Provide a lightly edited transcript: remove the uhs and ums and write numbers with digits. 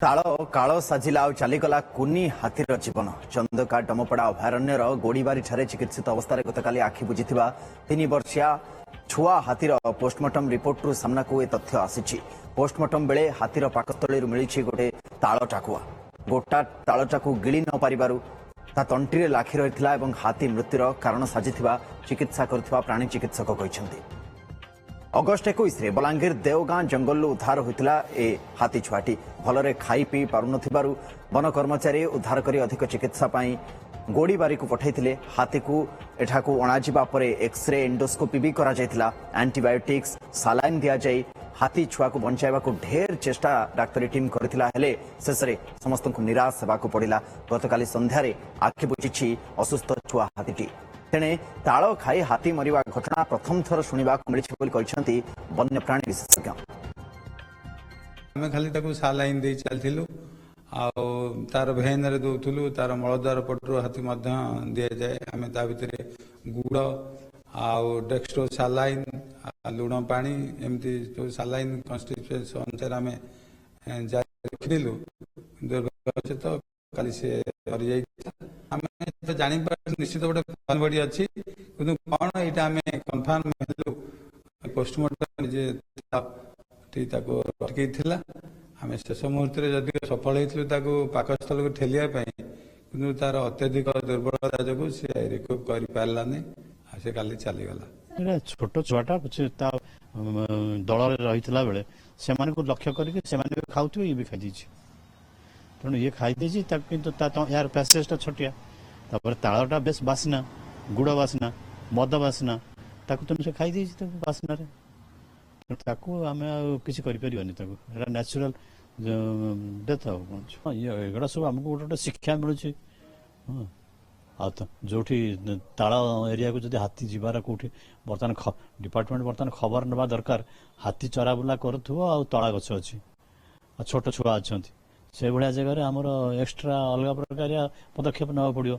ताल काल साजिला आ चलीगला कुनी हाथीर जीवन चंदका डमपड़ा अभयारण्यर गोड़ीबारी ठारे चिकित्सित अवस्था गतकाली आखि बुझी 3 वर्षिया छुआ हाथीर पोस्टमार्टम रिपोर्ट रु सामना को तथ्य आसी। पोस्टमार्टम बेले हाथीर पाकस्थली मिली गोटे ताल टाकुआ गोटा ताल टाकू गिली न पारिबारु ता तंटी लाखि रही हाथी मृत्युर कारण साजि चिकित्सा कर प्राणी चिकित्सक कहते। अगस्ट 21 बलांगीर देवगां जंगल उद्धार होता ए हाथी छुआटी भलरे खाई पी पारुन वन कर्मचारी उद्धार कर अधिक चिकित्सा गोड़ीबारी को पठाई हाथी को एठाकू अणाजिबा परे एक्सरे एंडोस्कोपी भी करा जायतिला। एंटीबायोटिक्स सालाइन दिया जाई हाथी छुआ को बंचाइबा को ढेर चेष्टा डाक्तरी टीम करथिला हेले शेषरे समस्त को निराश हेबा को पड़िला। गतकाली संध्यारे आखि बुझिछि असुस्थ छुआ हाथीटी। तेणे ताल खाई हाथी मरिवा घटना प्रथम थर शुणा मिली वन्यप्राणी विशेषज्ञ। आम खाली सालाइन दे चलू तार भेन रे दौलू तार मलद्वार पटू हाथी दि जाए आम ता भर गुड़ डेक्स्ट्रो सालाइन लुण पा एमती जो सालाइन कन्स्टिट्यूएंस अनुसार आम रखिलु दुर्भाग्य तो काली से आम जानी निश्चित गोटे फन बड़ी अच्छी कि कौन यहाँ आम कनफर्म हेलु पोस्टमार्टम अटकईला आम शेष मुहूर्त जदि सफल होता पाकस्थल को ठेलिया कि तार अत्यधिक दुर्बलता जो सी रिकवर कर पारानी से काली चलीगला। छोट छुआटा दल रही बेले से लक्ष्य करके खाऊ ये भी खाई तेणु ये खाई यार पैसेजटा छटिया तालटा बेस बासना गुड़ बासना मद बासना तेणु से खाई बासना आम किसी नेचुरल डेथ एगुड़ा सब आमको गोटे गोटे शिक्षा मिलूँ। जो ताल एरिया को जब हाथी जीवार कौटी बर्तमान डिपार्टमेंट बर्तमान खबर नवा दरकार हाथी चरा बुला करूँ तला गछ अच्छी छोट छुआ अच्छा से भाया जगह आमर एक्सट्रा अलग प्रकार पदक्षेप ना पड़ो।